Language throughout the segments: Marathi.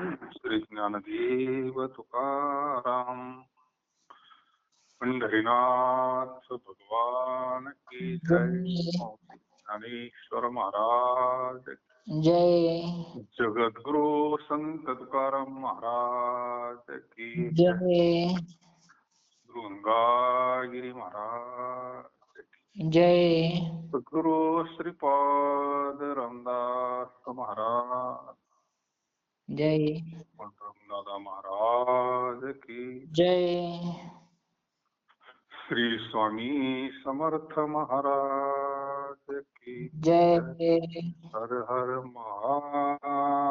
श्री ज्ञानदेव तुकाराम पंढरीनाथ भगवान की जय. ज्ञानेश्वर महाराज जय. जगद्गुरु संत तुकाराम महाराज की जय. गंगागिरी महाराज की जय. गुरु श्रीपाद रामदास महाराज जय. दादा महाराज की जय. श्री स्वामी समर्थ महाराज की जय. हर हर महादेव.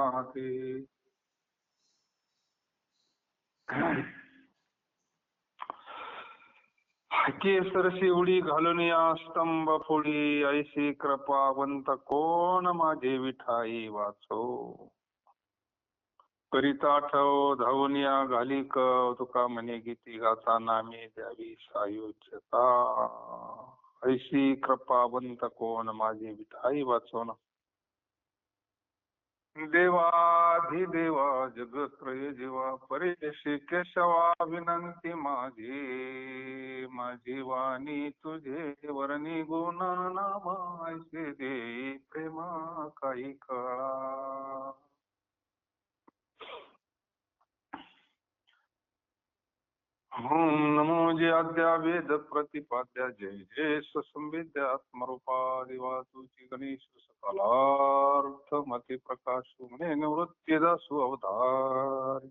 केसर शिवडी घालून या स्तंभ फोडी ऐशी कृपावंत कोण माझे विठाई वाचो. करिता ठेव धावून घाली तुका म्हणे गीती गाता नामे द्यावी सायुज्यता. ऐशी कृपावंत कोण माझे विठाई वाचोना. देवाधिदेवा जगत्रय जीवा परिदेशी केशवा विनंती माझी. माझी वाणी तुझे वर्णी गुण नाम ऐसे दे प्रेमा काही कळा. नमो जे आद्या वेद प्रतिपाद्या जय जय संविद्या आत्मरूपा तुझी गणेश सकलार्थ मते प्रकाशु म्हणे निवृत्ती दासु अवतार.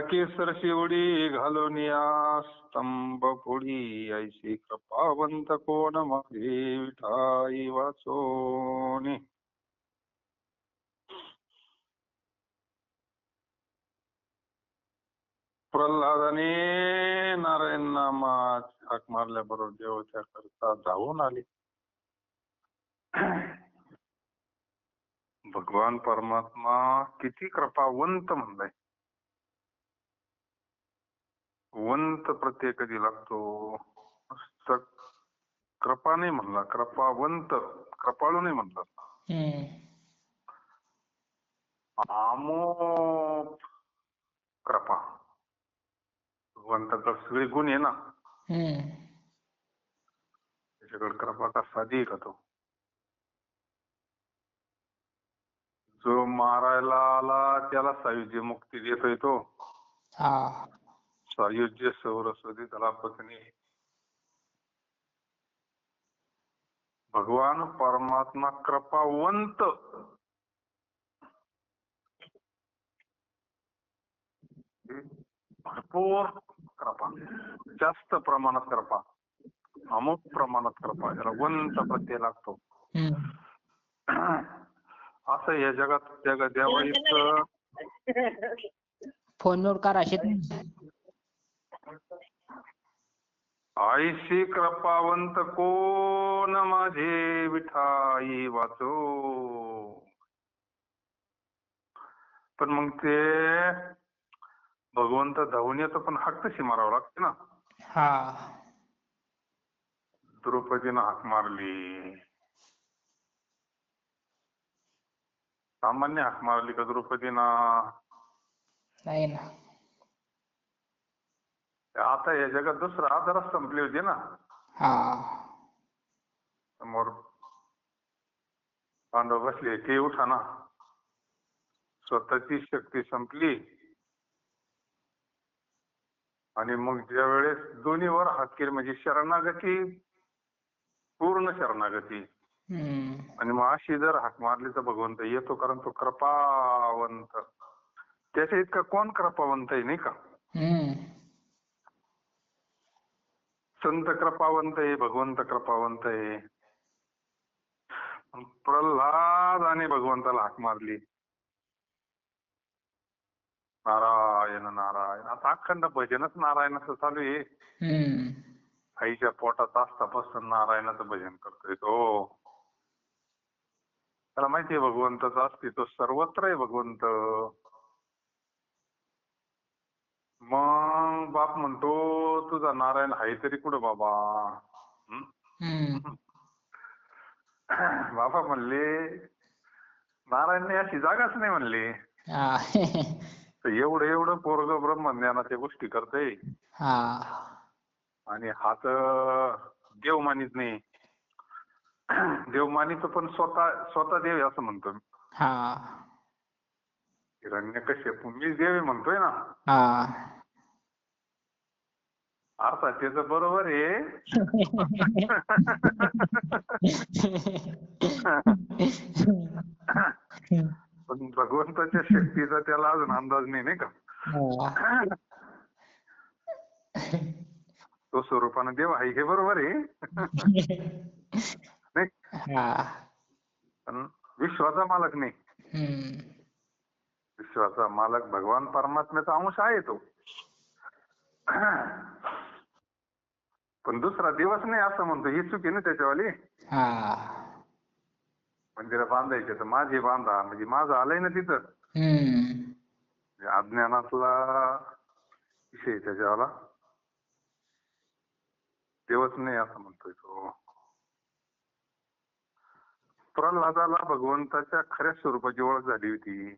केसर शिवडी घालून या स्तंभ पुढी ऐशी कृपावंत कोण माझे विठाई वाचोनी. प्रल्हादाने नारायण नामात हाक मारल्याबरोबर देवाच्या करता धावून आले. भगवान परमात्मा किती कृपावंत म्हणलाय. वंत प्रत्यय कधी लागतो. कृपा नाही म्हणला, कृपावंत, कृपाळू नाही म्हणला. अमोप कृपा. भगवंताचा सगळे गुण आहे ना, त्याच्याकडे कृपा कसा दे का तो. जो मारायला आला त्याला सायुज्य मुक्ती देतोय तो. सायुज्य सौरस्वती त्याला पत्नी. भगवान परमात्मा कृपावंत. भरपूर कृपा, जास्त प्रमाणात कृपा, अमुक प्रमाणात कृपा, याला वंत प्रत्यय लागतो. असं या जगात देवा इतकं. फोनवर करा. ऐशी कृपावंत कोण माझे विठाई वाचो. पण मग ते भगवंत धावून येतो, पण हाक तशी मारावं लागते ना. द्रौपदीनं हाक मारली, सामान्य हाक मारली का द्रौपदीनं? नाही ना. आता या जगात दुसरा आधारच संपले होते ना. समोर पांडव बसले, ते उठा ना. स्वतःची शक्ती संपली आणि मग ज्या वेळेस दोन्हीवर हात केले म्हणजे शरणागती, पूर्ण शरणागती. आणि मग अशी जर हाक मारली तर भगवंत येतो, कारण तो कृपावंत. त्याच्या इतका कोण कृपावंत आहे नाही का. संत कृपावंत आहे, भगवंत कृपावंत आहे. प्रल्हादाने भगवंताला हाक मारली, नारायण नारायण. आता अखंड भजनच नारायणाचं चालू आहे. आईच्या पोटात असतापासून नारायणाचं भजन करतोय तो. त्याला माहितीये भगवंताचं अस्तित्व सर्वत्र आहे. भगवंत मग बाप म्हणतो, तुझा नारायण आहे तरी कुठं बाबा. बाबा म्हणले, नारायण अशी जागाच नाही म्हणले. हा. तर एवढं एवढं पोरग ब्रह्मज्ञानाच्या गोष्टी करतंय हा. आणि हा तर देव मानित नाही. देव मानितो पण स्वतः स्वतः देव आहे असं म्हणतो मी. हा. हिरण्यकश्यप मी देव आहे म्हणतोय ना. हा. अर्थात त्याचं बरोबर आहे. पण भगवंताच्या शक्तीचा त्याला अजून अंदाज नाही का. तो स्वरूपानं देव आहे हे बरोबर आहे. नाही पण विश्वाचा मालक नाही. विश्वाचा मालक भगवान परमात्म्याचा अंश आहे तो. पण दुसरा दिवस नाही असं म्हणतो ही चुकी ना त्याच्यावाली. मंदिर बांधायचे तर माझे बांधा म्हणजे माझं आलंय ना तिथं. अज्ञानातला विषय त्याच्यावाला देवच नाही असं म्हणतोय तो. प्रल्हादाला भगवंताच्या खऱ्या स्वरूपाची ओळख झाली होती.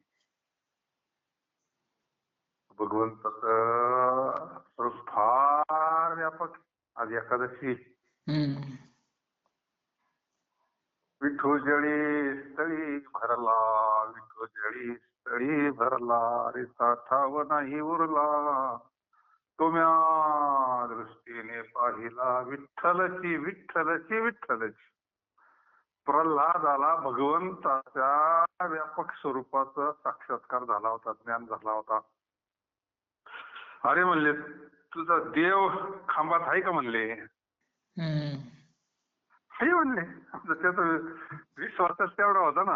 भगवंताचं स्वरूप फार व्यापक. आज एकादशी विठोजळी स्थळी भरला, विठोजळी स्थळी भरला रे साठाव नाही उरला, तुम्या दृष्टीने पाहिला विठ्ठलची विठ्ठलची विठ्ठलची. प्रल्हादाला भगवंताच्या व्यापक स्वरूपाचा साक्षात्कार झाला होता, ज्ञान झाला होता. अरे म्हणले तुझा देव खांबात आहे का म्हणले. आहे म्हणले. त्याचा विश्वासच तेवढा होता ना.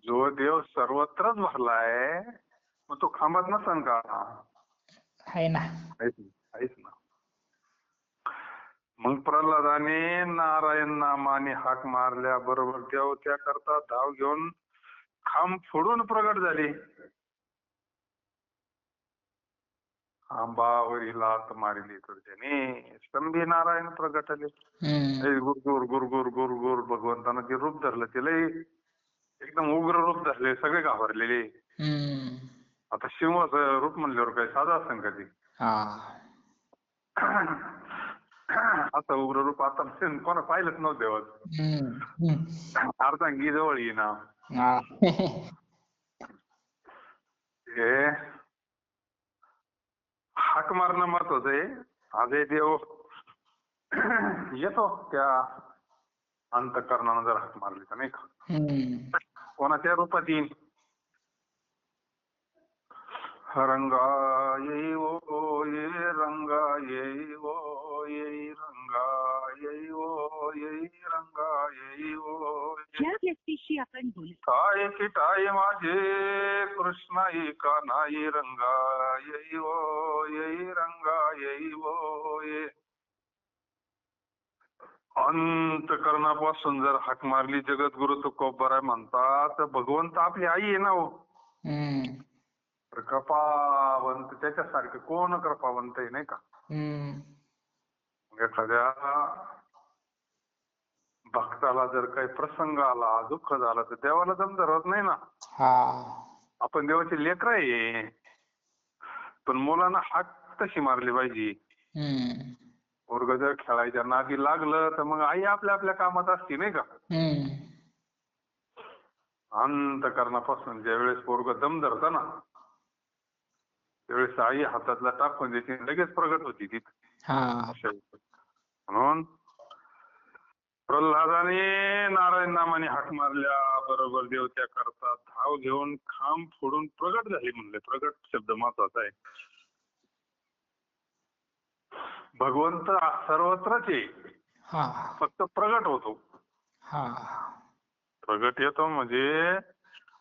जो देव सर्वत्रच भरलाय मग तो खांबात नसन का. आहे ना. आहेच ना. मग प्रल्हादाने नारायण नामाने हाक मारल्या बरोबर देव त्या करता धाव घेऊन खांब फोडून प्रगट झाली. खांबावरी लात मारिली तर त्याने स्तंभी नारायण प्रगटले. गुरगुर गुरगुर गुरगुर भगवंतानं ते रूप धरलं. तिला एकदम उग्र रूप धरले. सगळे घाबरलेले. आता सिंहाचं रूप म्हणल्यावर काय साधा असं का ते. आता उग्र रूप आता कोणा पाहिलंच नव्हतं देवाचं. अर्धांगी जवळ येईना. हे हाक मारणं महत्वाचं आहे. आजही देव येतो त्या अंतःकरणानं जर हाक मारली तर नाही का. कोणाच्या रूपात येईल. रंगा येई ओ ये रंगा येई ओ येई रंगा येई ओ येई रंगा येई ओ. ज्या व्यक्तीशी आपण बोलत काय किटाय माझे कृष्णाई का नाही रंगा येई ओ येई रंगा येई ओ ये. अंतःकरणापासून जर हाक मारली जगद्गुरु तुकोबाराय म्हणतात तर भगवंत आपली आई आहे ना हो. कृपावंत त्याच्यासारखे कोण कृपावंत आहे नाही का. एखाद्या भक्ताला जर काही प्रसंग आला दुःख झालं तर देवाला दम धरत नाही ना. आपण देवाचे लेकर आहे. पण मुलांना हाक तशी मारली पाहिजे. पोरग जर खेळायच्या नादी लागलं तर मग आई आपल्या आपल्या कामात असते नाही का. अंतःकरणापासून ज्या वेळेस पोरग दम धरत ना त्यावेळेस आई हातातला टाकून देते लगेच प्रगट होती ती. म्हणून प्रल्हादाने नारायण नामाने हाक मारल्या बरोबर देव त्या करता धाव घेऊन खांब फोडून प्रगट झाली म्हणले. प्रगट शब्द महत्वाचा आहे. भगवंत सर्वत्रच आहे. फक्त प्रगट होतो. प्रगट येतो म्हणजे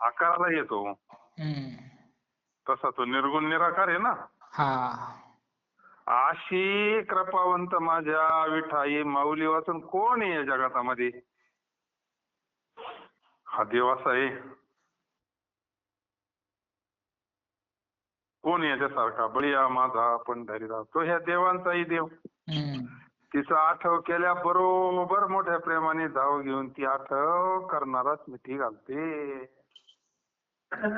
आकाराला येतो. तसा तो निर्गुण निराकार आहे ना. अशी कृपावंत माझ्या विठाई माऊली वाचून कोण आहे या जगातामध्ये. हा देव असा आहे. कोण याच्यासारखा बळीया माझा पंढरीदास. तो ह्या देवांचाही देव. तिचा आठव केल्या बरोबर मोठ्या प्रेमाने धाव घेऊन ती आठव करणाराच मिठी घालते. ते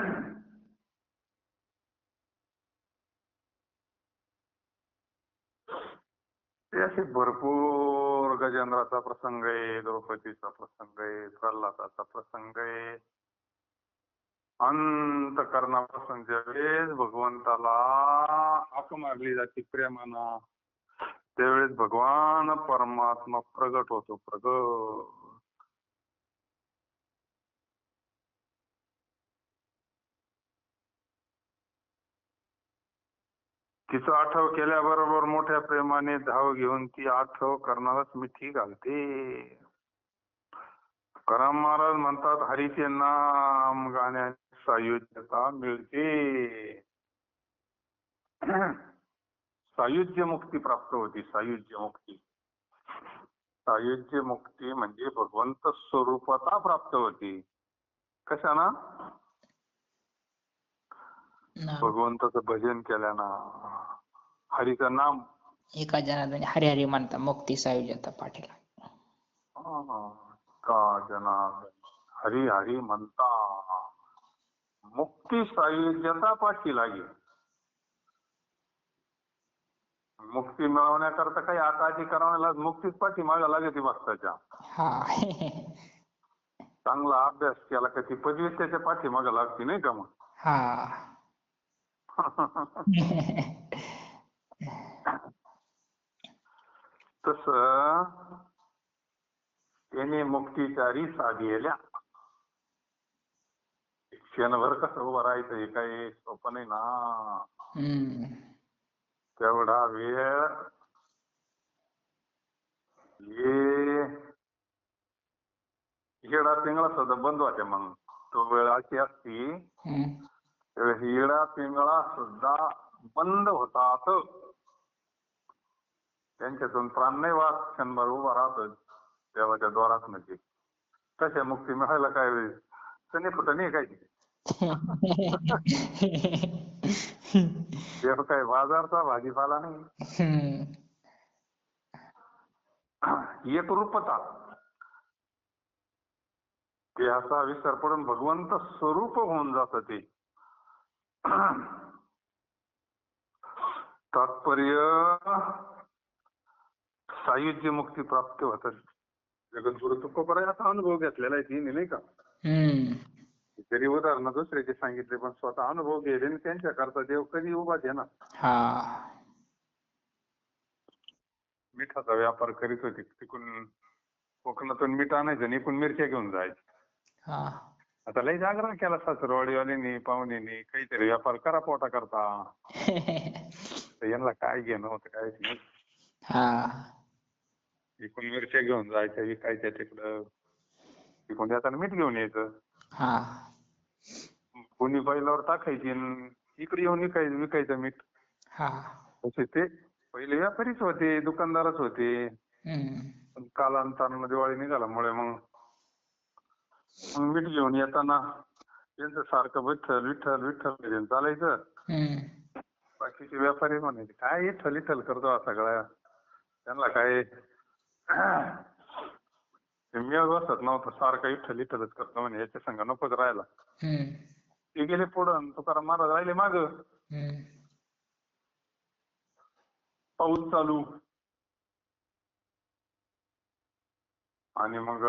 असे भरपूर गजेंद्राचा प्रसंग आहे, द्रौपदीचा प्रसंग आहे, प्रल्हादाचा प्रसंग आहे. अंतःकरणापासून ज्यावेळेस भगवंताला हाक मारली जाते प्रेमानं, त्यावेळेस भगवान परमात्मा प्रगट होतो. प्रगट तिचं आठव केल्याबरोबर मोठ्या प्रेमाने धाव घेऊन ती आठव करणारच मिठी घालते. तुकाराम महाराज म्हणतात, हरीचे नाम गाण्याने सायुज्यता मिळते. सायुज्य मुक्ती प्राप्त होती. सायुज्य मुक्ती, सायुज्य मुक्ती म्हणजे भगवंत स्वरूपता प्राप्त होती. कशाना? भगवंताचं भजन केल्यानं, हरीचं नाम. एका जनार्दनी हरी हरी म्हणता मुक्ती सायुज्यता पाटील. का जनार्दनी हरी हरी म्हणता मुक्ती सायुज्यता पाठी लागे. मुक्ती मिळवण्याकरता काही आकाजी करायला मुक्तीच पाठी मागा लागते भक्ताच्या. चांगला अभ्यास केला का ती पदवी त्याच्या पाठी मागा लागते, नाही का? मग तस त्याने मुक्तीचारी साधेल्या. क्षणभर कसं उभं राहायचं हे काही सोपं नाही ना. तेवढा वेळ येडा पिंगळा सुद्धा बंद होत्या. मग तो वेळ अशी असती, येडा पिंगळा सुद्धा बंद होतात. त्यांच्यातून प्राण नाही वाद, क्षणभर उभा राहतो देवाच्या द्वारात. म्हणजे तशा मुक्ती मिळायला काय वेळ सनी फुट नाही काय. देव काय बाजारचा भाजीपाला नाही. एक रूपता, ते असा विसर पडून भगवंत स्वरूप होऊन जात. ते तात्पर्य सायुज्य मुक्ती प्राप्त होतात. जगद्गुरु तुकोबरायाचा अनुभव घेतलेला आहे तिने, नाही का? जरी उदाहरण दुसऱ्याचे सांगितले पण स्वतः अनुभव गेले आणि त्यांच्या करता देव कधी उभा दे ना. मिठाचा व्यापार करीत होती, तिकून कोकणातून मीठ आणायचं, इकून मिरच्या घेऊन जायचं. आता लय जागरण केला सासरवाडीवाल्यांनी, पाहुण्यांनी, काहीतरी व्यापार करा पोटा करता. यांना काय घेणं होतं काय नाही. इकून मिरच्या घेऊन जायच्या, विकायच्या तिकडं, तिकून येताना मीठ घेऊन यायचं. कोणी बैलावर टाकायची, इकडे येऊन विकायचं मीठ. तसे ते पहिले व्यापारीच होते, दुकानदारच होते. पण कालांतरानं दिवाळी निघाल्यामुळे मग मीठ घेऊन येताना त्यांचं सारखं विठ्ठल विठ्ठल विठ्ठल चालायचं. बाकीचे व्यापारी म्हणायचे, काय विठ्ठल विठ्ठल करतो सगळ्या, त्यांना काय मेळ बसत नव्हतं, सारखं विठ्ठल विठ्ठलच करतो म्हणे, याच्या संग नकोच राहायला. ते गेले पुढं, तुकाराम महाराज राहिले माग. पाऊस चालू आणि मग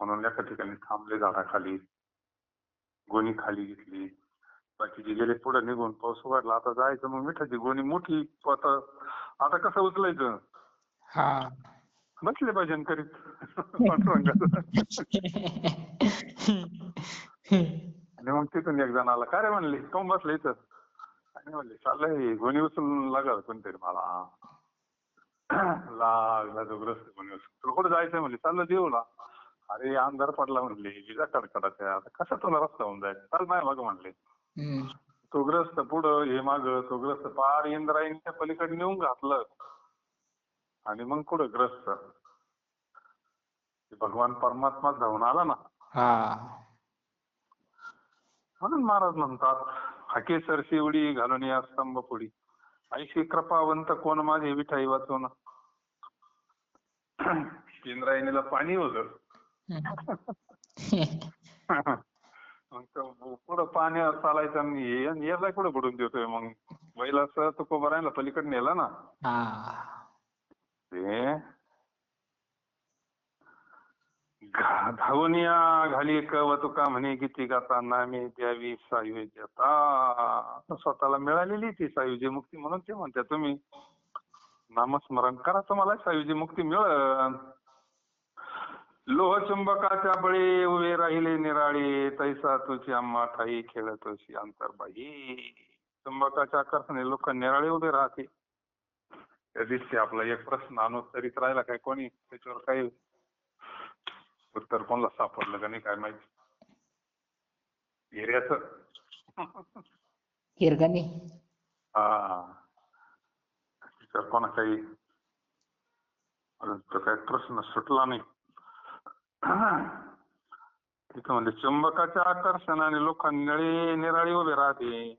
म्हणून एका ठिकाणी थांबले झाडाखाली, गोणी खाली घेतली. बाकीचे गेले पुढे निघून. पाऊस उघडला, आता जायचं. मग मिठाची गोणी मोठी, आता कसं उचलायचं? बसले भजन करीत आणि मग तिथून एक जण आला, काय रे म्हणले, कोण बसलं इथं? आणि म्हणले, चाललंय गोणी उचलून लागल कोणतरी मला. लागला तो ग्रस्त गोणी उचलून. तुला कुठं जायचंय म्हणले? चाललं देऊला. अरे अंधार पडला म्हणले, विजा कडकडात आहे, आता कसा तुला रस्ता होऊन जायचं? चाल नाही मग म्हणले. तो ग्रस्त पुढं, हे माग. तो ग्रस्त पार इंद्रायणीच्या पलीकडे नेऊन घातलं आणि मग कुठं ग्रस्त भगवान परमात्मा धावून आला ना. म्हणून महाराज म्हणतात, हाके सरशी उडी घालून या स्तंभ पुढी, ऐशी कृपावंत कोण माझे विठाई वाचवून. इंद्रायणीला पाणी होतं, मग पुढं पाण्यावर चालायचं आणि याला कुठं बुडून देतोय मग. बैला असं तुकोबा राहिला पलीकडे नेला ना हा ते धावून या घाली कव तुका म्हणे गीती गाता नामे द्यावी सायुज्यता. स्वतःला मिळालेली ती सायुज्य मुक्ती म्हणून ते म्हणतात तुम्ही नामस्मरण करा तुम्हाला सायुज्य मुक्ती मिळेल. लोह चुंबकाच्या बळी उभे राहिले निराळे तैसा तुझी आम्हा ठाई खेळतोशी अंतर्बाई. चुंबकाच्या आकर्षणाने लोक निराळे उभे राहते. त्या दिवशी आपला एक प्रश्न अनुत्तरित राहिला काय कोणी त्याच्यावर काही उत्तर कोणाला सापडलं का नाही काय माहिती. हिऱ्याचं हिरगणी. हा त्याच्यावर कोणा काही तो काही प्रश्न सुटला नाही. तिथं म्हणजे चुंबकाच्या आकर्षणाने लोक निराळी उभे राहते.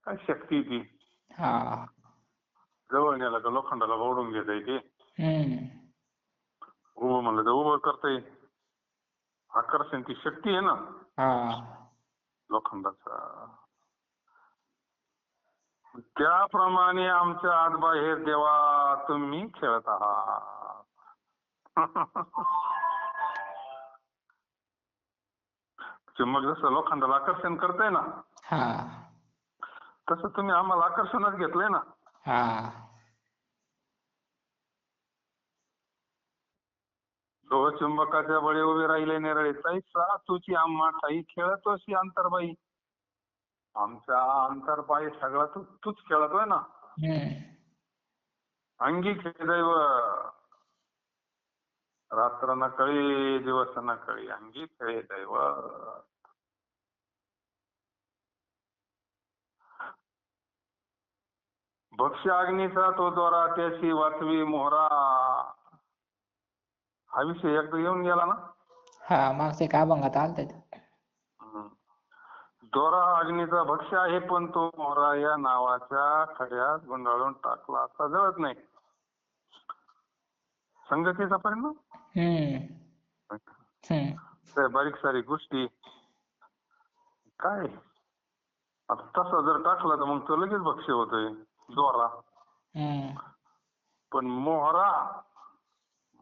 काय शक्ती ती. हा जवळ नेला का लोखंडाला ओढून घेता येते. उभं म्हणलं तर उभं करता येईल. आकर्षण ती शक्ती आहे ना लोखंडाचा. त्याप्रमाणे आमच्या आत बाहेर देवा तुम्ही खेळत आहात. चुंबक जसं लोखंडाला आकर्षण करतंय ना तसं तुम्ही आम्हाला आकर्षणच घेतलंय ना. लोह चुंबकाच्या बळी उभे राहिले निराळे तैसा तुझी आम्हा ठाई खेळतोशी अंतर्बाई. आमच्या अंतर्बाई सगळा तूच खेळतोय ना. अंगी खेळदैव रात्र न कळी दिवस न कळी अंगी खेळे दैव. भक्ष्य अग्नीचा तो द्वारा त्याशी वाचवी मोहरा. हा विषय एकदा येऊन गेला ना. मागच्या एका अभंगात आलता. दोरा अग्नीचा भक्ष्य आहे पण तो मोहरा या नावाच्या खड्यात गुंडाळून टाकला असा जळत नाही. संगतीचा परिणाम. बारीक सारीक गोष्टी काय आता तसा जर टाकला तर मग तो लगेच भक्ष्य होतोय दोरा. पण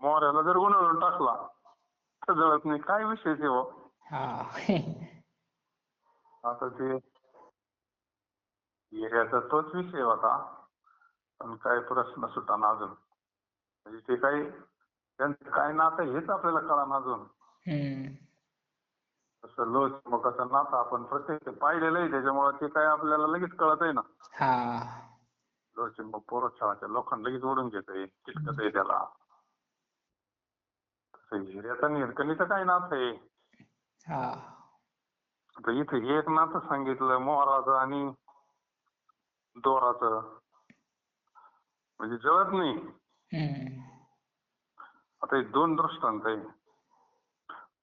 मोहऱ्याला जर गुंडाळून टाकला तर जळत नाही. काय विषय ते हो. आता ते हिऱ्याचा तोच विषय होता. पण काय प्रश्न सुटाना अजून. म्हणजे ते काही त्यांचं काय नातं हेच आपल्याला कळाना अजून. तसं लोह चुंबकाचं नातं आपण प्रत्यक्ष पाहिलेलं आहे त्याच्यामुळे ते काय आपल्याला लगेच कळत आहे ना. लोह चुंबक पोरोक्षणाचे लोखंड लगेच ओढून घेतंय चिटकत आहे त्याला. तसं हिऱ्याचं हिरकणीचं काय नातं आहे. आता इथे एक नातं सांगितलं मोहराचं आणि दोराचं म्हणजे जळत नाही. आता हे दोन दृष्टांत आहे.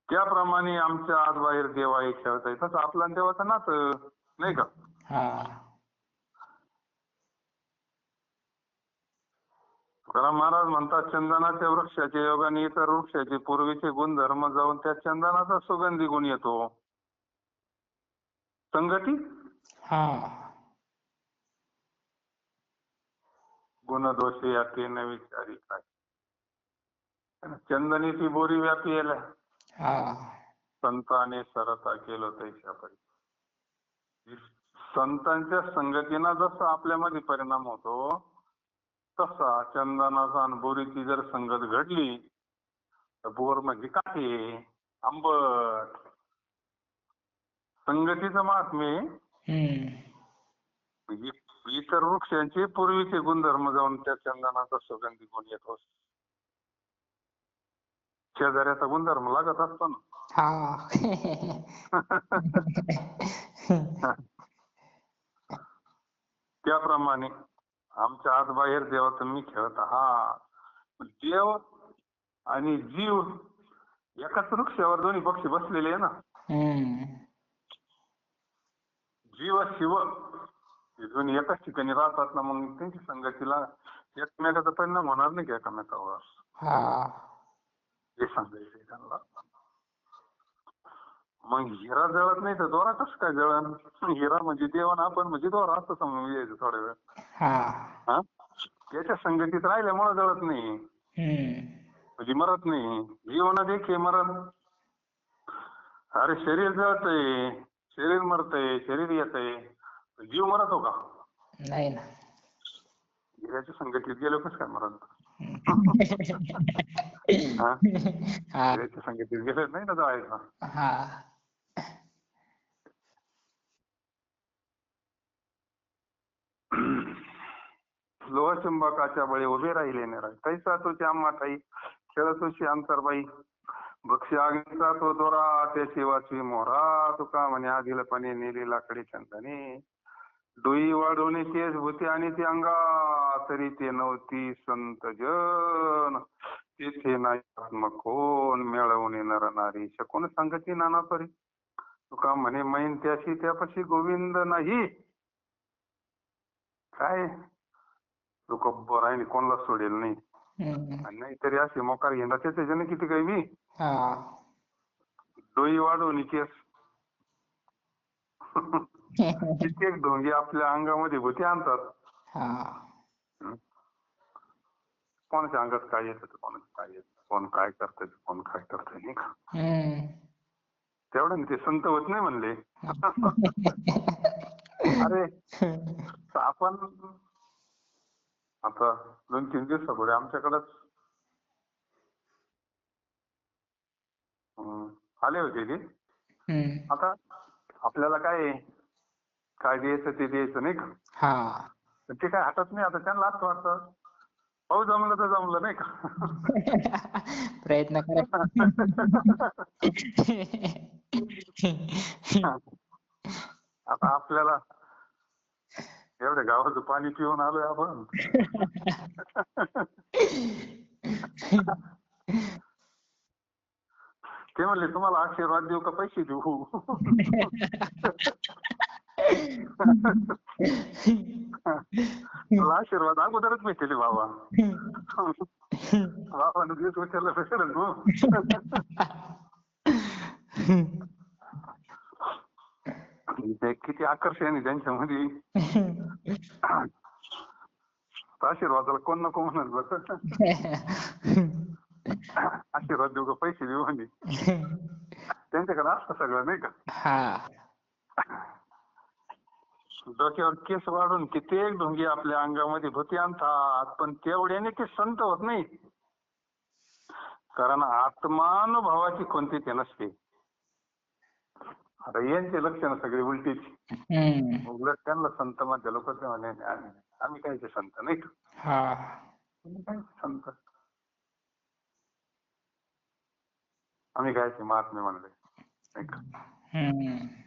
त्याप्रमाणे आमच्या आत बाहेर देवा हे खेळत आहे तसं आपल्या देवाचं नातं नाही का. तुकाराम महाराज म्हणतात चंदनाच्या वृक्षाचे योगाने इतर वृक्षाचे पूर्वीचे गुणधर्म जाऊन त्या चंदनाचा सुगंधी गुण येतो. संगती गुणदोषे याते न विचारी काय. चंदनीची बोरी व्यापी येल्या संताने सरता केलं तैशा परी. संतांच्या संगतीनं जसं आपल्यामध्ये परिणाम होतो तसा चंदनाचा आणि बोरीची जर संगत घडली तर बोर म्हणजे काय आंबट. संगतीचं महात्म्य इतर वृक्षांचे पूर्वीचे गुणधर्म जाऊन त्या चंदनाचा सुगंधी गुण येतो. शेजाऱ्याचा गुणधर्म लागत असतो ना. त्याप्रमाणे आमच्या आत बाहेर देवा तुम्ही खेळत आहात. देव आणि जीव एकाच वृक्षावर दोन्ही पक्षी बसलेले आहे ना. जीव शिव हे दोन्ही एकाच ठिकाणी राहतात ना. मग त्यांची संगतीला एकमेकाचा परिणाम होणार नाही का एकामेकावर हे सांगायचंय त्यांना. मग हिरा जळत नाही तर दोरा कसं काय जळण? हिरा म्हणजे देवान, आपण म्हणजे दोरा असं समजून यायचं थोड्या वेळ. हा त्याच्या संगतीत राहिल्यामुळे जळत नाही, म्हणजे मरत नाही. जीवनात एक हे मरण. अरे शरीर जळतंय, शरीर मरतंय, शरीर येतंय, जीव मरतो का? नाही ना. हिऱ्याच्या संगतीत गेलो कसं काय मरण? हा हिऱ्याच्या संगतीत गेलो नाही ना जळायचं. हा लोह चुंबकाच्या बळी उभे राहिले नाही राय. तैसा तुझी आम्हा ताई खेळत तुझी अंतरबाई. भक्ष्य अग्नीचा तो दोरा त्याची वाचवी मोहरा. तुका म्हणे आदिलपणे नेली लाकडी चंदने. डोई वाढवणे केस भूती आणि ती अंगा. तरी ते नव्हती संत जन. तेथे नाही आत्मकोण मिळवणे नर नारी. शकून संगती नाना परी. तुका म्हणे मैन त्याशी त्यापाशी गोविंद नाही. काय लोक राहिली कोणाला सोडेल नाही. आणि नाहीतरी असे मोकार घेणार त्याचे जण किती काही मी. डोई वाढवून केस. कित्येक ढोंगी आपल्या अंगामध्ये भूती आणतात. कोणाच्या अंगात काय येतं, कोणाचं काय येतं, कोण काय करतंय, कोण काय करतंय, नाही का? तेवढं ते संत होत नाही म्हणले. अरे आपण आता 2-3 दिवसापूर्वी आमच्याकडंच आले होते ते. आता आपल्याला काय द्यायचं ते द्यायचं, नाही का? ते काय हातात नाही. आता त्यांना असं वाटतं हो जमलं तर जमलं, नाही का? प्रयत्न करा. आता आपल्याला एवढ्या गावाचं पाणी पिऊन आलोय आपण. ते म्हणले तुम्हाला आशीर्वाद देऊ का पैसे देऊ? तुला आशीर्वाद अगोदरच भेटेल बाबा. बाबाने दिवस विचारलं भेटेल किती आकर्षण आहे त्यांच्यामध्ये. आशीर्वादाला कोण नको म्हणत बस. आशीर्वाद देऊ का पैसे देऊ म्हणजे त्यांच्याकडे असतं सगळं, नाही का? डोक्यावर केस वाढून कित्येक ढोंगी आपल्या अंगामध्ये भूती आणतात, पण तेवढ्याने ते संत होत नाही. कारण आत्मानुभवाची कोणती ते नसते. आता यांचे लक्षणं सगळी उलटीची. उलट त्यांना संत मध्ये लोक ते म्हणे आम्ही कायचे संत, नाही का? काय संत, आम्ही कायचे महात्मे म्हणले, नाही का?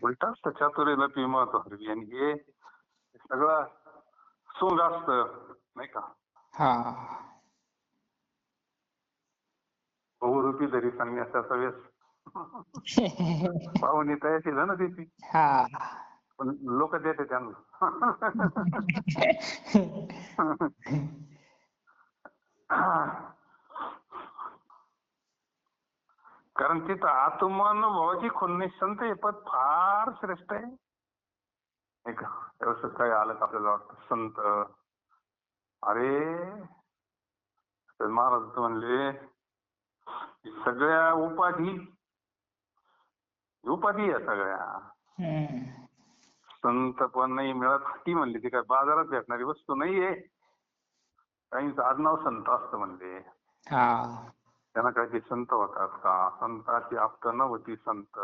उलट असतं चातुर्याला पी महत्व हरवी. आणि हे सगळं सोंग असतं, नाही का? बहुरूपी जरी संन्यासाचा वेश. पाहुणी तयाची ना त्याची, पण लोक देते त्यांना. कारण तिथं आत्मानुभवाची खुन्नी संत हे पद फार श्रेष्ठ आहे, नाही का? व्यवस्थित काही आलं का आपल्याला वाटतं संत. अरे महाराज म्हणले सगळ्या उपाधी आहे सगळ्या. संत पण नाही मिळत ती म्हणली, ती काय बाजारात भेटणारी वस्तू नाहीये. काहींचं आडनाव संत असतं म्हणले. त्यांना काय ते संत होतात का? संताची आप्त नव्हती संत,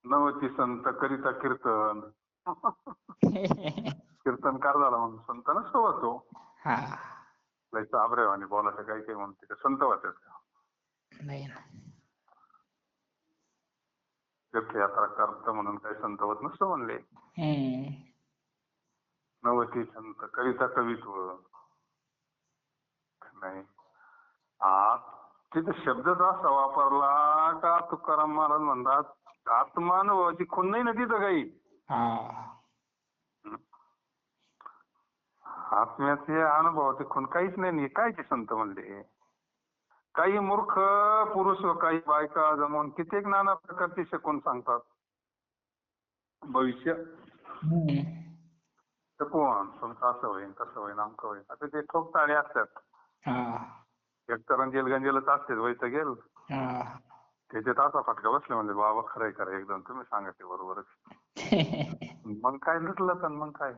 नव्हती संत करिता कीर्तन. कीर्तनकार झाला म्हणून संत नसतो होतो. आब्रेवानी बोलायचं काही काही म्हणते का संत होतात का? तीर्थयात्रा करत म्हणून काही संत होत नसतो म्हणले. नवती संत करिता कवित्व नाही. तिथे शब्दच असा वापरला का तुकाराम महाराज म्हणतात आत्मानुभवाची खून नाही ना तिथं काही. आत्म्याचे अनुभवाचे खून काहीच नाही. कायचे संत म्हणले? काही मूर्ख पुरुष व काही बायका जमून कित्येक नाना प्रकारचे शकून सांगतात. भविष्य हम्म. शकून तुमचं असं होईल तसं होईल अमकं होईल. आता ते ठोकताळे असतात. हा. एक तर अंजेल गंजेलच असते व्हायचं गेल. हा. त्याच्यात असा फटका बसला म्हणजे बाबा खरंय खरं एकदम तुम्ही सांगा ते बरोबरच. मग काय लुटलं तर मग काय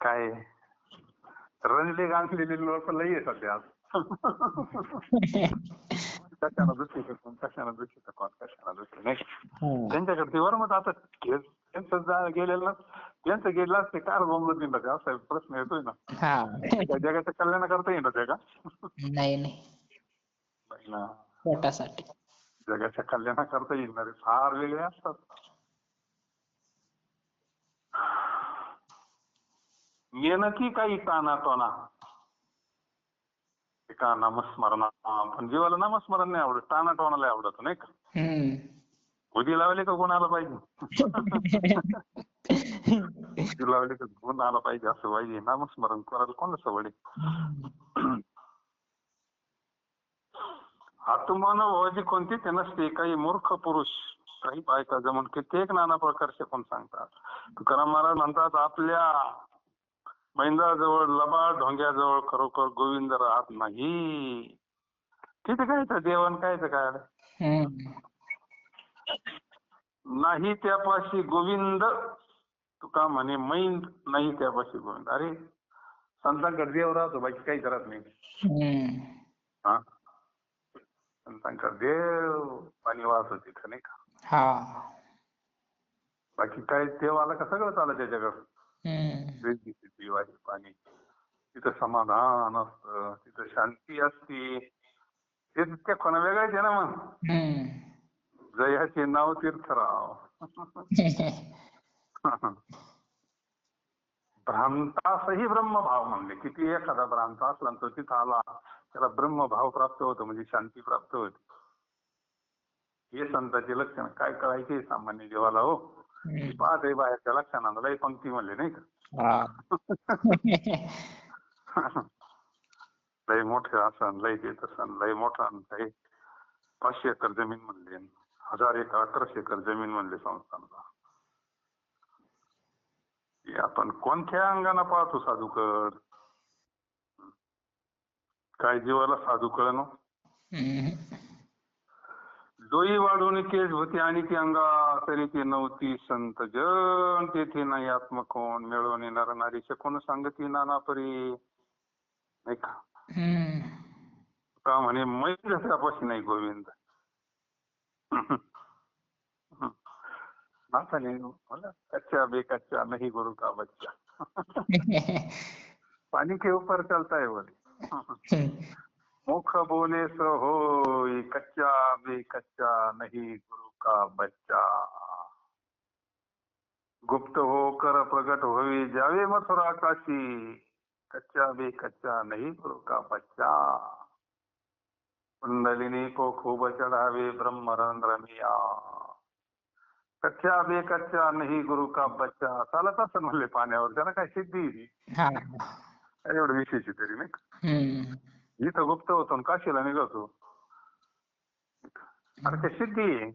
काय रंजले गांजलेले लोक लई आहे सध्या आज. कशाला दुसरी कोण कशाला दुसरी कोण कशाला दुसरी नाही. त्यांच्याकडे ते वर मग आता त्यांचं गेलेलं त्यांचं गेलं असते काय बोंबलं दिलं ते असा प्रश्न येतोय ना. जगाच्या कल्याणाकरता येईल ते का? नाही नाही, ना पोटासाठी. जगाच्या कल्याणाकरता येणारे फार वेगळे असतात. मेहनती काही काना टोना एका नामस्मरणा पण जीवाला नामस्मरण नाही आवडत, टाना टोनाला आवडत नाही का? उदी लावले का गुण आला पाहिजे. उदी लावले का गुण आला पाहिजे असं पाहिजे. नामस्मरण करायला कोणाला सवड आहे? आत्मनुभवाची कोणती ते नसते. काही मूर्ख पुरुष काही बायका जमून कित्येक नाना प्रकारचे पण सांगतात. तुकाराम महाराज म्हणतात आपल्या मैंदाजवळ लबाड ढोंग्याजवळ खरोखर गोविंद राहत नाही. तिथे काय तर देवन काय तर काय नाही त्यापाशी गोविंद. तुका म्हणे मैंद नाही त्यापाशी गोविंद. अरे संतांकडे देव राहतो बाकी काही करत नाही. हा संतांकडे देव पाणी वाहतो तिथं नाही का? बाकी काय देव आला का सगळं आलं त्याच्याकडं. पाणी तिथं समाधान असतं, तिथं शांती असते. ते त्या कोणा वेगळ्याच आहे ना मग. जयाचे नाव तीर्थराव. भ्रांतासही ब्रह्मभाव म्हणले. किती एखादा भ्रांत असला तो तिथं आला त्याला ब्रह्मभाव प्राप्त होतो म्हणजे शांती प्राप्त होते. हे संतांचे लक्षण. काय कळायचे सामान्य जीवाला हो. पाहते बाहेरच्या लक्षणाला लय पंक्ती म्हणले नाही का? लय मोठे असन लय देत असन लय मोठा 500 एकर जमीन म्हणले, 1000 एकर 1100 एकर जमीन म्हणले संस्थांना. आपण कोणत्या अंगाने पाहतो साधूकड? काय जीवाला साधू कळण. डोई वाढून केस होती आणि ती अंगा तरी ती नव्हती संत जन. तेथे नाही आत्मकोण मिळवून येणार नारी शकून सांगती नाना परी नाही का? का म्हणे मैल त्यापाशी नाही गोविंद. नाथाने बोला कच्चा बेकच्चा नहीं गुरु का बच्चा. पानी के ऊपर चलता है बोले. मुख बोले सो होय कच्चा बेकच्चा नहीं गुरु का बच्चा. गुप्त होकर प्रगट होई जावे मथुरा काशी. कच्चा बेकच्चा नहीं गुरु का बच्चा. कुंडलिनी को खूब चढ़ावे ब्रह्मरंध्र मिया. कच्चा बेकच्चा नाही गुरु का बच्चा. चालत असं म्हणले पाण्यावर. त्याला काय सिद्धी एवढं विशेष तरी नाही. इथं गुप्त होतो काशीला निघतो. अरे ते सिद्धी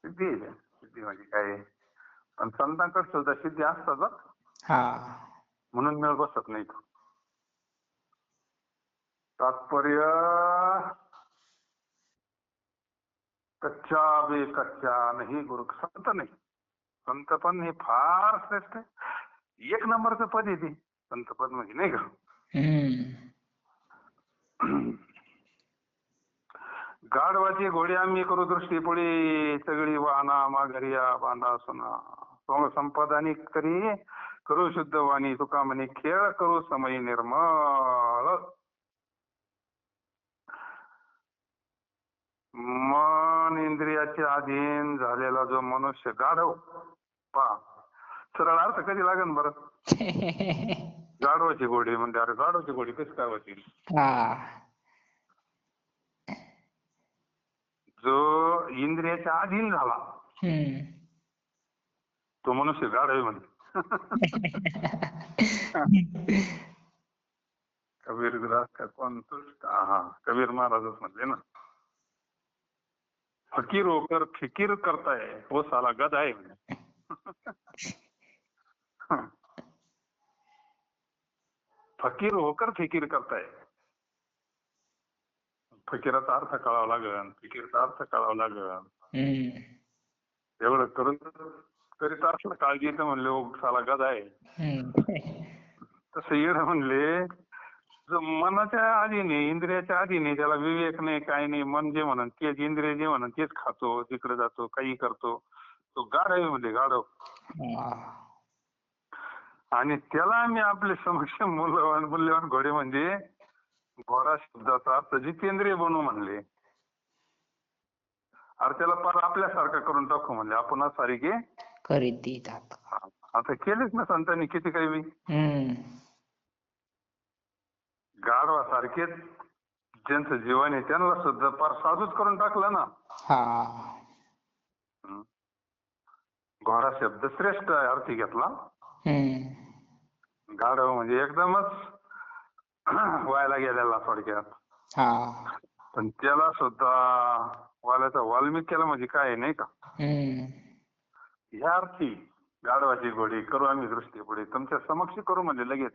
सिद्धी सिद्धी म्हणजे काय? पण संतांकडे सुद्धा सिद्धी असतात म्हणून मिळ बसत नाही. तात्पर्य कच्चा बेकच्चा नाही गुरु. संत नाही. संत पण हे फार श्रेष्ठ आहे. 1 नंबरचं पद आहे ते संत पद म्हणजे नाही का? गाढवाची घोडी आम्ही करू दृष्टी पुढे सगळी वाहना माघारिया बांधा सुना. सोंग संपदानी करी करू शुद्ध वाणी. तुका म्हणे खेळ करू समयी निर्मळ. मन इंद्रियाचे अधीन झालेला जो मनुष्य गाढव. पहा सरळ अर्थ कधी लागेल बरं? गाढवाची घोडी म्हणजे अरे गाढवाची घोडी कशी काय होती? जो इंद्रियाच्या अधीन झाला तो मनुष्य गाढव म्हणजे. कबीरदास का कोण हा कबीर महाराजच म्हणले ना, फकीर होकर फिकीर करताय वो साला गध आहे म्हणे. फकीर होकर फिकीर करताय. फकीराचा अर्थ कळावा लागेल, फिकीरचा अर्थ कळावा लागेल. एवढं करून करीत असलं काळजी तर म्हणले ओ साला गध आहे. तसं येड म्हणले मनाच्या आधीने इंद्रियाच्या आधीने त्याला विवेक नाही काय नाही, मन जे म्हणन तेच, इंद्रिय जे म्हणन तेच खातो, तिकडे जातो, काही करतो, तो गाढव म्हणजे गाढव. आणि त्याला आम्ही आपले समक्ष मूल्यवान घोडे म्हणजे घोडा शब्दाचा अर्थ जितेंद्रिय बनवू म्हणले. अरे त्याला पार आपल्यासारखा करून टाकू म्हणले, आपण सारखे करीत देतात. आता केलेच ना संतांनी किती काही. गाढवासारखेच ज्यांचं जीवन आहे त्यांना सुद्धा फार साधूच करून टाकलं ना. घोडा शब्द श्रेष्ठ अर्थी घेतला. गाढव म्हणजे एकदमच व्हायला गेलेला थोडक्यात. पण त्याला सुद्धा वाल्याचा वाल्मिकीला म्हणजे काय नाही का, ह्या अर्थी गाढवाची घोडी करू आम्ही दृष्टी पुढे तुमच्या समक्ष करू म्हणजे लगेच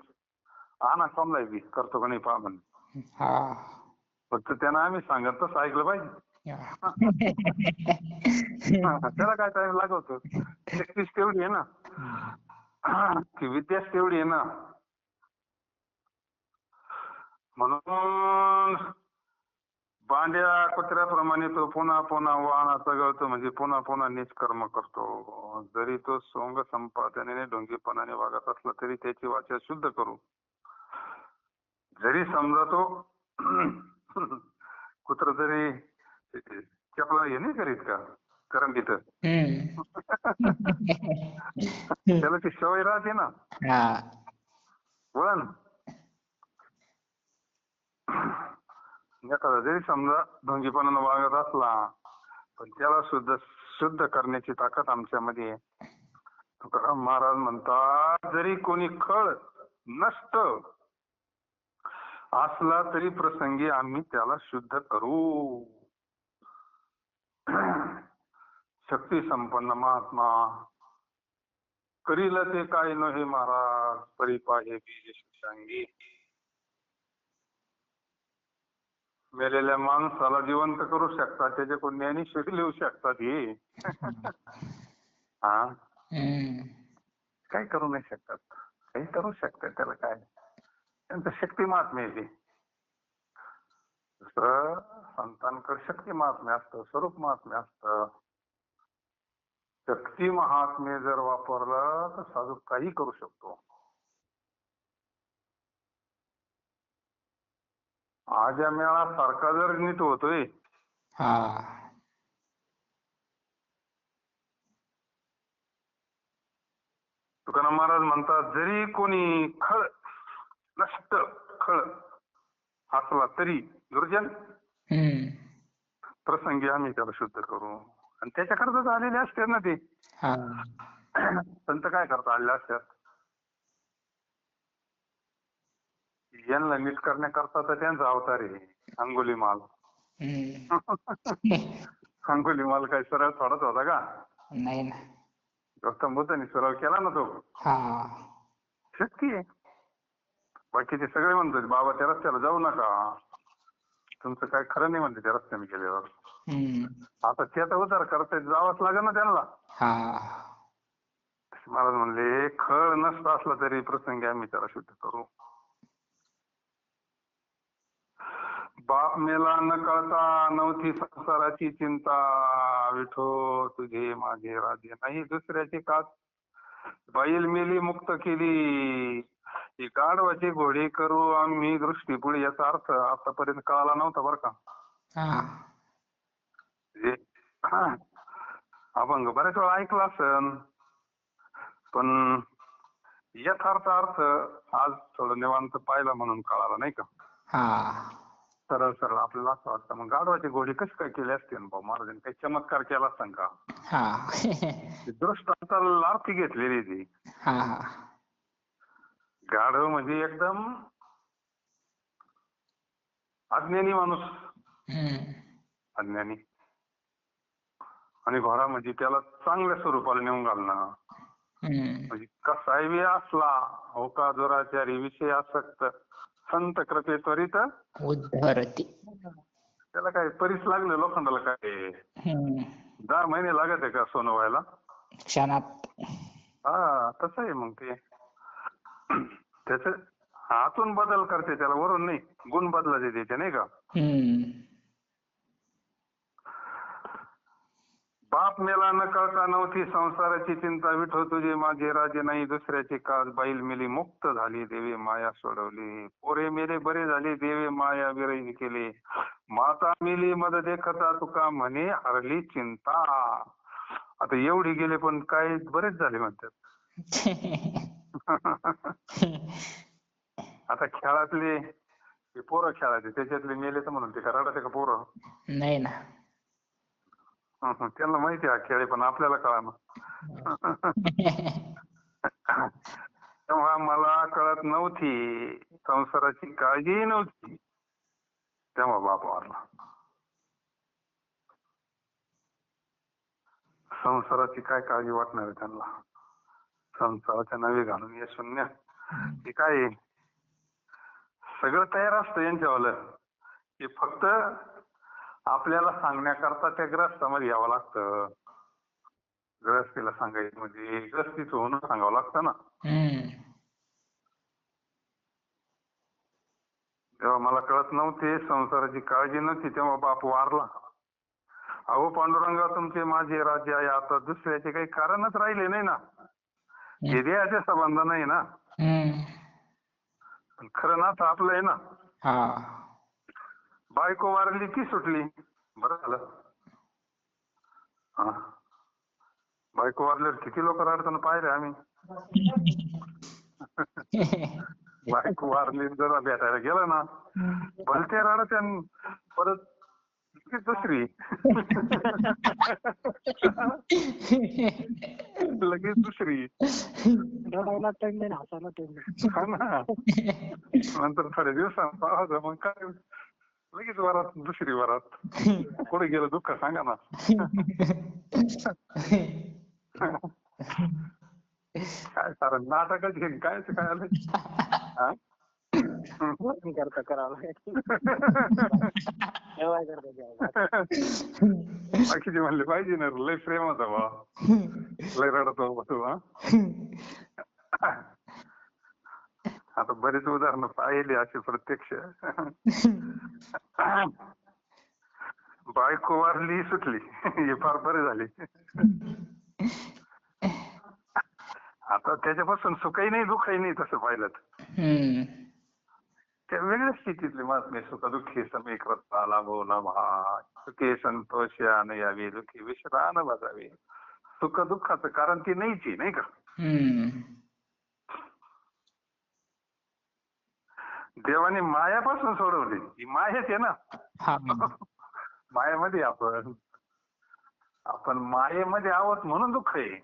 आणा समजाय बी करतो का नाही पहा म्हणजे. फक्त त्यांना आम्ही सांगत तसं ऐकलं पाहिजे. त्याला काय टाइम लागतो, शक्तीच तेवढी आहे ना, की विद्याच तेवढी आहे ना. म्हणून बांड्या कुत्र्याप्रमाणे तो पुन्हा पुन्हा वाहना चघळतो म्हणजे पुन्हा पुन्हा निष्कर्म करतो. जरी तो सोंग संपादनाने ढोंगीपणाने वागत असला तरी त्याची वाचा शुद्ध करू. जरी समजा तो कुत्र जरी आपला हे नाही करीत का करंगीत, त्याला ती सवय राहते ना वळण. एखादा जरी समजा ढोंगीपणाने वागत असला पण त्याला सुद्धा शुद्ध करण्याची ताकद आमच्यामध्ये आहे. तुकाराम महाराज म्हणतात जरी कोणी खळ नष्ट असला तरी प्रसंगी आम्ही त्याला शुद्ध करू. शक्ती संपन्न महात्मा करील ते काय नव्हे महाराज परिपाहे बीज शुशांगी. मेलेल्या माणसाला जिवंत करू शकतात, त्याच्याकडून ज्ञानेश्वरी लिहू शकतात हे. हा काही करू नाही शकतात, काही करू शकतात, त्याला काय त्यांचं शक्ती महात्म्य आहे. दुसरं संतांकडे शक्ती महात्म्य असतं, स्वरूप महात्म्य असतं. शक्ती महात्म्य जर वापरलं तर साधू काही करू शकतो. आजा मेळा सारखा जर नीट होतोय तुकाराम महाराज म्हणतात जरी कोणी खळ नष्ट खळ असला तरी दुर्जन प्रसंगी आम्ही त्याला शुद्ध करू. आणि त्याच्याकरताच आलेले असतात ना ते संत. काय करता आलेले असतात यांना नीट करण्याकरता तर त्यांचा अवतार आहे अंगुलीमाल. अंगुलीमाल काय सरळ थोडाच होता का? नाही ना. गौतम बुद्धांनी सरळ केला ना तो. शक्ती आहे. बाकीचे सगळे म्हणतात बाबा त्या रस्त्याला जाऊ नका, तुमचं काय खरं नाही म्हणते त्या रस्त्याने गेल्यावर. आता त्याचा उद्धार करता जावंच लागेल ना त्यांना. महाराज म्हणले खळ नसता असला तरी प्रसंगी आम्ही त्याला शुद्ध करू. बाप मेला न कळता नव्हती संसाराची चिंता, विठो तुझे माझे राजे नाही दुसऱ्याची काच. बैल मेली मुक्त केली, ही गाढवाची घोडी करू आम्ही दृष्टीपुढे. याचा अर्थ आतापर्यंत कळाला नव्हता बरं का. अभंग बऱ्याच वेळा ऐकला असन पण यथार्थ अर्थ आज थोडं निवांत पाहिला म्हणून कळाला नाही का. सरळ सरळ आपल्याला असं वाटतं मग गाढवाची घोडी कशी काय केली असते ना भाऊ महाराजांनी काही चमत्कार केला असता का? हा ती दृष्टांताला आरती घेतलेली ती. हा हा गाढव म्हणजे एकदम अज्ञानी माणूस, हम्म अज्ञानी. आणि घोडा म्हणजे त्याला चांगल्या स्वरूपाला नेऊन घालणं. हम्म म्हणजे कसाही बी असला हो का दुराचारी विषय आसक्त संत कृपे त्वरित उद्धरती. त्याला काय परीस लागले लोखंडाला काय हम्म 10 महिने लागत आहे का सोनं व्हायला? क्षणात. हा तसं आहे मग ते. त्याच आतून बदल करते त्याला वरून नाही, गुण बदलायचे त्याचे नाही का? हम्म बाप मेला न कळता नव्हती संसाराची चिंता विठो तुझे माझे राजे नाही दुसऱ्याची कास बैल मेली मुक्त झाली देवे माया सोडवली पोरे मेले बरे झाले देवे माया विरही केले माता मेली मद देखता तुका म्हणे हरली चिंता. आता एवढी गेले पण काय बरेच झाले म्हणतात. आता खेळातले ते पोरं खेळायचे त्याच्यातले मेले तर म्हणून ते रडायचे का पोरं? नाही ना. त्यांना माहिती आहे हा खेळ पण आपल्याला कळाना. तेव्हा मला कळत नव्हती संसाराची काळजीही नव्हती तेव्हा बाप वारला. संसाराची काय काळजी वाटणार आहे त्यांना? संसाराच्या नवी घालून ये शून्य हे काय सगळं तयार असतं यांच्यावालं. हे फक्त आपल्याला सांगण्याकरता त्या ग्रस्तामध्ये यावं लागतं. ग्रस्तीला सांगायचं म्हणजे ग्रस्तीचं होणं सांगावं लागतं ना. तेव्हा मला कळत नव्हते संसाराची काळजी नव्हती तेव्हा बाप वारला. अहो पांडुरंगा तुमचे माझे राज्य आहे आता दुसऱ्याचे काही कारणच राहिले नाही ना. हे देहाचे संबंध नाही ना. खरं नातं आपलं आहे ना. बायको वारली ती सुटली बरं झालं. बायको वारल्यावर किती लोक रडताना पाहिले आम्ही. बायको वारली जरा भेटायला गेलं ना भलते रडत परत दुसरी लगेच दुसरी नंतर थोड्या दिवसांनी पाहायचं मग काय लगेच वरात दुसरी वरात. कुठे गेलं दुःख सांगा ना. काय सारं नाटकच घेईन काय काय आलं करता करावं बाकीचे म्हणले पाहिजे ना लय प्रेम होता बा लय रडत होता. आता बरेच उदाहरणं पाहिली अशी प्रत्यक्ष. बायको वारली सुटली हे फार बरे झाले. आता त्याच्यापासून सुखही नाही दुःखही नाही तसं पाहिलं त्या वेगळ्या स्थितीतले महात्मे सुख दुःखी समीकृता लाभो लाभा सुखे संतोष आन यावे दुःखी विश्रान बसावे. सुख दुःखाचं कारण ती नाहीची नाही का. देवाने मायापासून सोडवली ही मायाच आहे ना. मायेमध्ये आपण मायेमध्ये आहोत म्हणून दुःख आहे.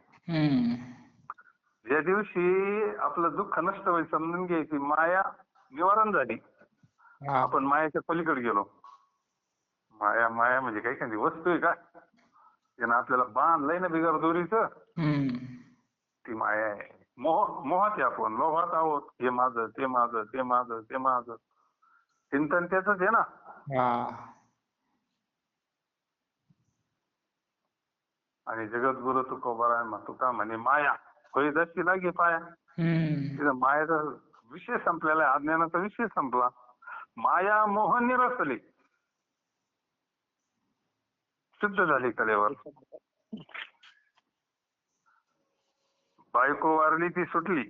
ज्या दिवशी आपलं दुःख नष्ट होईल समजून घ्यायची माया निवारण झाली. आपण मायाच्या पलीकडे गेलो. माया माया म्हणजे काही काही वस्तू आहे का त्यानं आपल्याला बांधलंय ना बिगर दोरीचं ती माया आहे. मोहात आहे आपण लोभात आहोत. हे माझं ते माझं ते माझं ते माझं चिंतन त्याच आहे ना. आणि जगद्गुरु तुकोबा तुका म्हणे माया होई दशी लागे पाया. तिथं मायाचा विषय संपलेला आहे. अज्ञानाचा विषय संपला. माया मोह निरसली शुद्ध झाली कलेवर. बायको वारली ती सुटली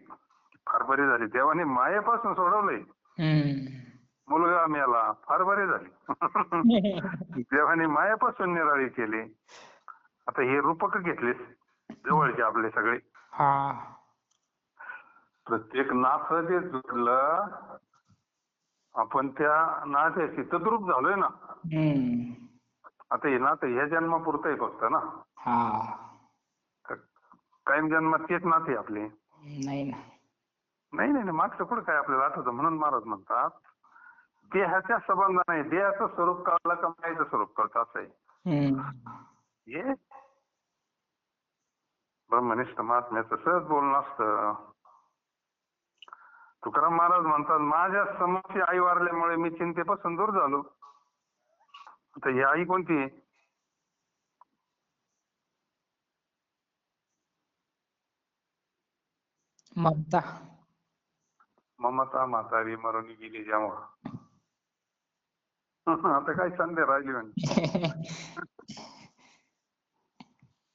फार बरी झाली. देवाने मायेपासून सोडवलंय. मुलगा मेला फार बरी झाली. देवाने मायापासून निराळी केली. आता हे रूपक घेतले जवळचे आपले सगळे. प्रत्येक नातं जे जुडलं आपण त्या नात्याशी तद्रूप झालोय ना. आता हे नातं ह्या जन्मापुरतं आहे फक्त ना. कायम जन्मात तेच नाते आपले. नाही ना. नाही मागचं कुठं काय आपल्याला आठवतं. म्हणून महाराज म्हणतात देहाच्या संबंध नाही, देहाचं स्वरूप कळलं का मायेचं स्वरूप कळतं असं आहे. हे ब्रह्मनिष्ठ महात्म्याचं सहज बोलणं असतं. तुकाराम महाराज म्हणतात माझ्या समोरची आई वारल्यामुळे मी चिंतेपासून दूर झालो. आता ही आई कोणती? ममता. ममता म्हातारी मरून गेली जेव्हा. आता काय संधी राहिली म्हणजे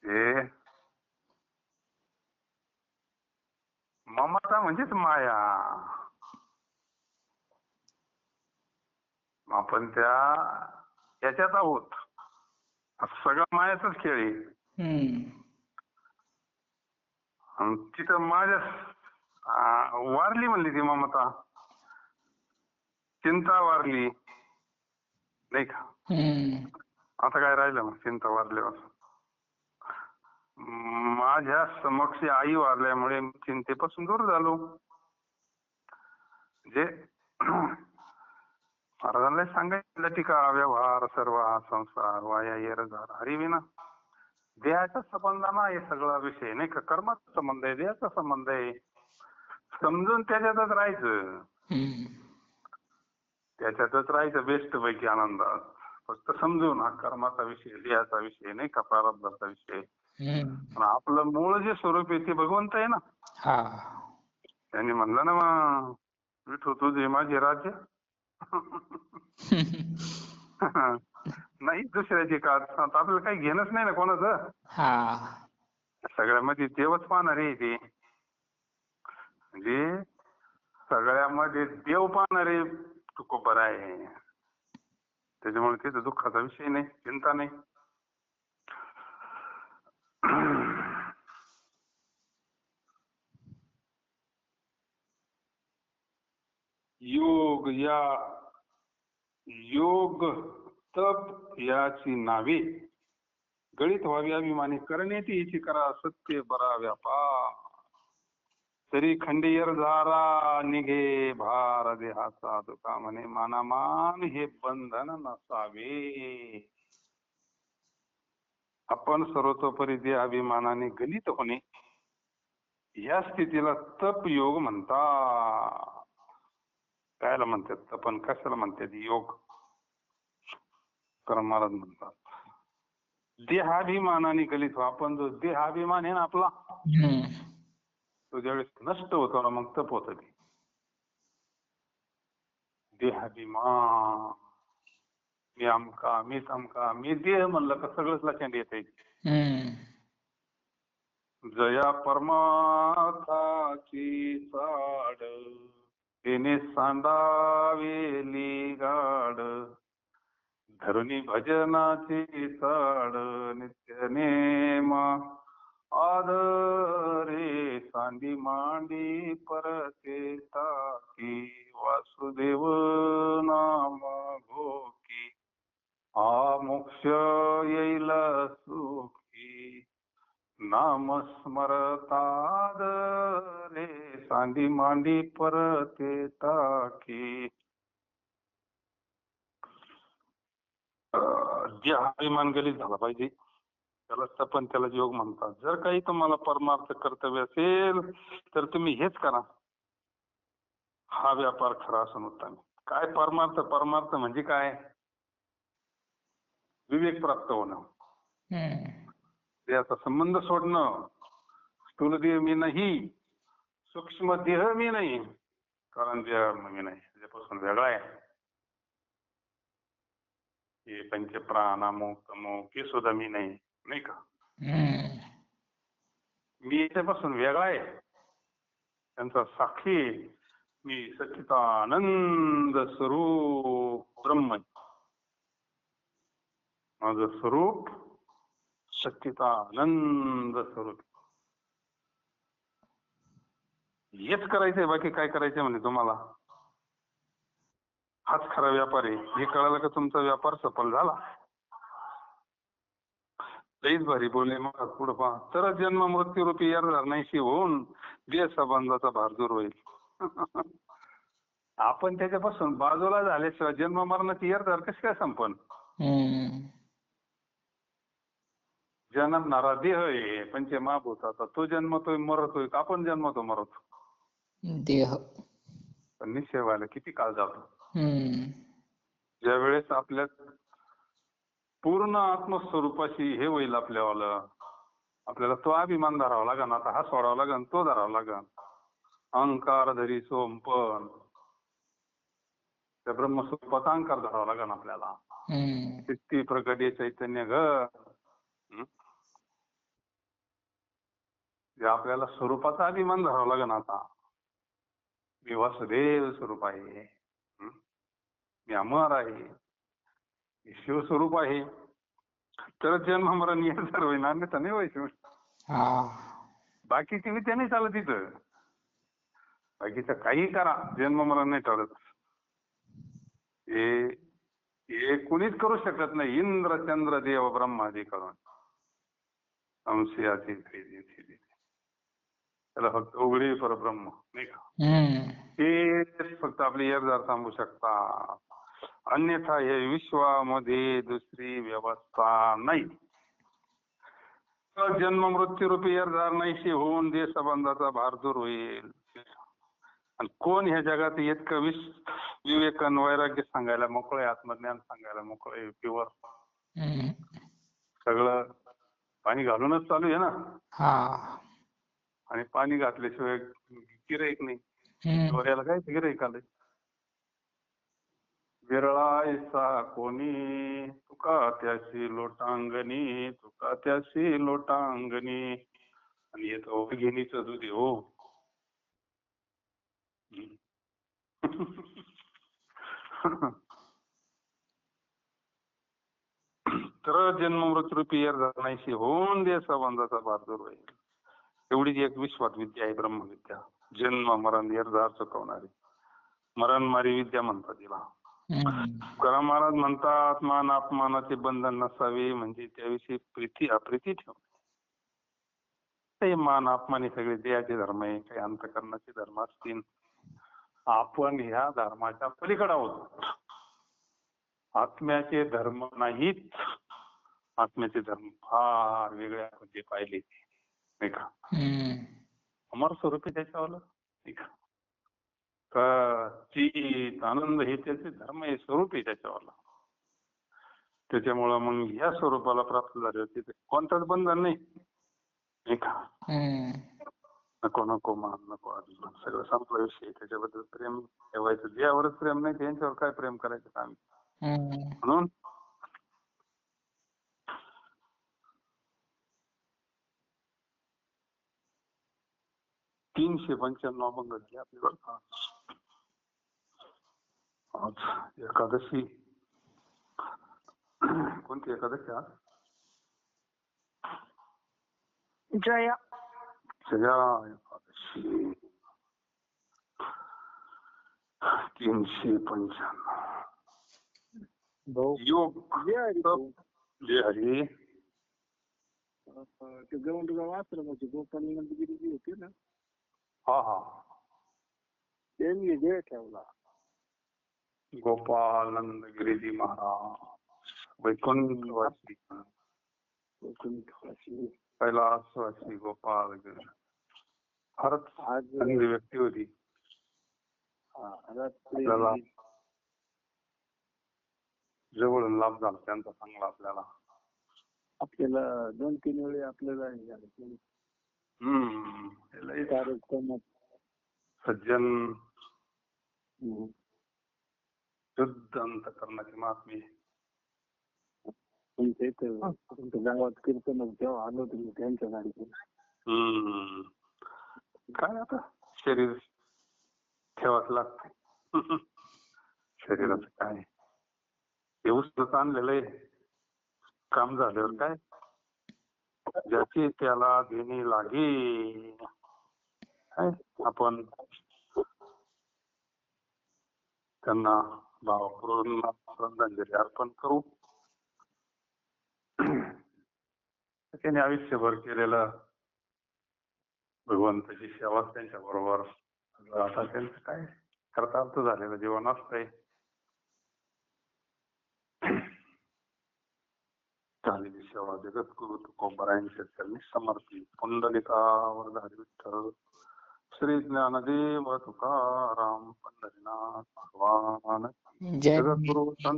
हे ममता म्हणजेच माया. आपण त्याच्यात आहोत. सगळा मायाचाच खेळ आहे. तिथं माझ्या वारली म्हणली ती ममता, चिंता वारली नाही का. आता काय राहिलं मग चिंता वारल्यावर. माझ्या समक्ष आई वारल्यामुळे चिंतेपासून दूर झालो. जे महाराजांना सांगायचं टीका व्यवहार सर्व संसार वाया येरझार हरिविना. देहाच्या संबंधाना हे सगळा विषय नाही का. कर्माचा संबंध आहे, देहाचा संबंध आहे. समजून त्याच्यातच राहायचं. त्याच्यातच राहायचं बेस्ट पैकी आनंदात. फक्त समजून हा कर्माचा विषय, देहाचा विषय नाही का, प्रारब्धाचा विषय. पण आपलं मूळ जे स्वरूप आहे ते भगवंत आहे ना. त्यांनी म्हणलं ना मग विठू तुझे माझे राज्य. नाही दुसऱ्याची का आपल्याला काही घेणंच नाही ना कोणाचं. सगळ्यामध्ये देवच पाहणारे आहे ते. म्हणजे सगळ्यामध्ये देव पाहणारे तुकोबर आहे. त्याच्यामुळे तिथं दुःखाचा विषय नाही, चिंता नाही. योग तप याची नावे गळीत व्हावी अभिमानी करण्याची याची करा सत्य बरा व्यापार. तरी खंडेयर झारा निघे भार देहाचा दुका म्हणे मानामान हे बंधन नसावे. आपण सर्वतोपरी देहाभिमानाने गलित होणे या स्थितीला तप योग म्हणतात. कायला म्हणतात तपन, कशाला म्हणतात योग? करम महाराज म्हणतात देहाभिमानाने गलित. आपण जो देहाभिमान आहे ना आपला, तो ज्यावेळेस नष्ट होतो ना मग तप होत. ते देहाभिमान, मी आमका मी तमका, मी देह म्हणलं का सगळंच लक्षात येते. जया परमार्थाची साड तिने सांडावेली गाड. धरुणी भजनाची साड नित्य नेम आदरे. सांडी मांडी परते ताकी वासुदेव नाम घोकी. हा मोक्ष येईल सुखी नाम स्मरताद रे. सांडी मांडी परते टाकी. देहाभिमान गलित झाला पाहिजे, त्याला तपन, त्याला योग म्हणतात. जर काही तुम्हाला परमार्थ कर्तव्य असेल तर तुम्ही हेच करा. हा व्यापार खरा असून उत्तम. काय परमार्थ? परमार्थ म्हणजे काय? विवेक प्राप्त होणं, देहाचा संबंध सोडणं. स्थूल देह मी नाही, सूक्ष्म देह मी नाही, कारण देह मी नाही, त्याच्यापासून वेगळा आहे. हे पंचप्राण अमुक अमुक हे सुद्धा मी नाही, नाही का. मी याच्यापासून वेगळा आहे, त्यांचा साक्षी मी सच्चिदानंद स्वरूप ब्रह्म. माझं स्वरूप सच्चिदानंद स्वरूप. हेच करायचंय, बाकी काय करायचंय म्हणजे तुम्हाला? हाच खरा व्यापार आहे. हे कळालं का तुमचा व्यापार सफल झाला. लईच भारी बोलले. मग पुढे पहा. तर जन्म मृत्यू रूपी नाहीशी होऊन देह संबंधाचा भार दूर होईल. आपण त्याच्यापासून बाजूला झाल्याशिवाय जन्म मरणाची येरदार कशी काय संपन. जन्मणारा देह आहे पंचमहाभूताचा. तो जन्मतोय मरतोय. आपण जन्मतो मरतो देह. पण निश्चय व्हायला किती काळ जातो. ज्या वेळेस आपल्या पूर्ण आत्मस्वरूपाशी हे होईल आपल्याला तो अभिमान धरावा लागेल. आता हा सोडावा लागेल, तो धरावा लागेल. अहंकार धरी सोमपण. त्या ब्रह्मस्वरूपाचा अहंकार धरावा लागेल आपल्याला. किती प्रकटे चैतन्य आपल्याला स्वरूपाचा अभिमान धरावा लागेल. आता मी वासुदेव स्वरूप आहे, मी अमर आहे, मी शिवस्वरूप आहे. तर जन्म मरण येणार होईना, नाही व्हायचं. बाकीची विद्या नाही चालत तिथं. बाकीचं काही करा, जन्म मरण नाही चालत. हे कुणीच करू शकत नाही. इंद्र चंद्र देव ब्रह्मादी करून अंशयाची त्याला फक्त उघडी परब्रह्म नाही का, ते फक्त आपली येरदार थांबू शकतात. अन्यथा हे विश्वामध्ये दुसरी व्यवस्था नाही. जन्म मृत्यू रूपी येरदार नाहीशी होऊन देह संबंधाचा भार दूर होईल. आणि कोण ह्या जगात इतकं विवेकन वैराग्य सांगायला मोकळे, आत्मज्ञान सांगायला मोकळे, प्युअर. सगळं पाणी घालूनच चालू आहे ना. आणि पाणी घातल्याशिवाय गिऱ्हाईक नाही. याला काय गिऱ्हाईक आलंय. विरळायचा कोणी तुका त्याशी लोटांगणी, तुका त्याशी लोटांगणी. आणि येतो घेणीचं दूध हो. तर जन्म मृत्यूरूपी येरदार नाहीशी होऊन देह संबंधाचा भार दूर होईल. एवढीच एक विश्वात विद्या आहे, ब्रह्मविद्या. जन्म मरण येरदार चुकवणारी मरण मारी विद्या म्हणतात तिला. तुकाराम महाराज म्हणतात, मान अपमानाचे बंधन नसावे म्हणजे त्याविषयी प्रीती अप्रीती ठेवणे. मान अपमान हे सगळे देहाचे धर्म आहे, काही अंतःकरणाचे धर्म असतील. आपण ह्या धर्माच्या पलीकडे आहोत. आत्म्याचे धर्म नाहीत. आत्म्याचे धर्म फार वेगळे आपण जे पाहिले नाही का. अमर स्वरूपी त्याच्यावर नाही का. चित आनंद हे त्याचे धर्म आहे, स्वरूप आहे त्याच्यावर. त्याच्यामुळं मग ह्या स्वरूपाला प्राप्त झाले होते कोणताच बंधन नाही का. नको नको मान नको अभिमान सगळं संपला विषय. त्याच्याबद्दल प्रेम ठेवायचं. देवावरच प्रेम नाही, त्यांच्यावर काय प्रेम करायचं आम्ही. म्हणून 395 अभंग घडले आपल्यावर. आज एकादशी. कोणती एकादशी आज? जया एकादशी. 395 योग. जय हरी. ते गवंडगाव आश्रमाचे गोपालनंदगिरी जी होते ना, त्यांनी जय ठेवला. गोपालनंदगिरीजी महाराज वैकुंठवासी, कैलासवासी गोपालगिरी. फारच चांगली व्यक्ती होती. आपल्याला जवळून लाभ झाला त्यांचा चांगला. आपल्याला 2-3 वेळे आपल्याला सज्जन शुद्ध अंतःकरणाचे महात्मे. तुमच्या इथं तुमच्या गावात कीर्तन जेव्हा आलो तुम्ही त्यांच्या गाडीतून. काय आता शरीर ठेवाच लागते. शरीराचं काय व्यवस्थित आणलेलं आहे. काम झाल्यावर काय ज्याची त्याला देणी लागे. आपण त्यांना भावपूर्ण श्रद्धांजली अर्पण करू. त्याने आयुष्यभर केलेलं भगवंताची सेवा त्यांच्या बरोबर आता त्यांचं काय कर्तार्थ झालेलं जीवन असतंय. झालेली सेवा जगद्गुरु तुकोबारायांच्या चरणी समर्पित. पुंडलिकावर धारी विठ्ठल श्री ज्ञानदेव तुकाराम पंढरीनाथ भगवान जय जगद्गुरु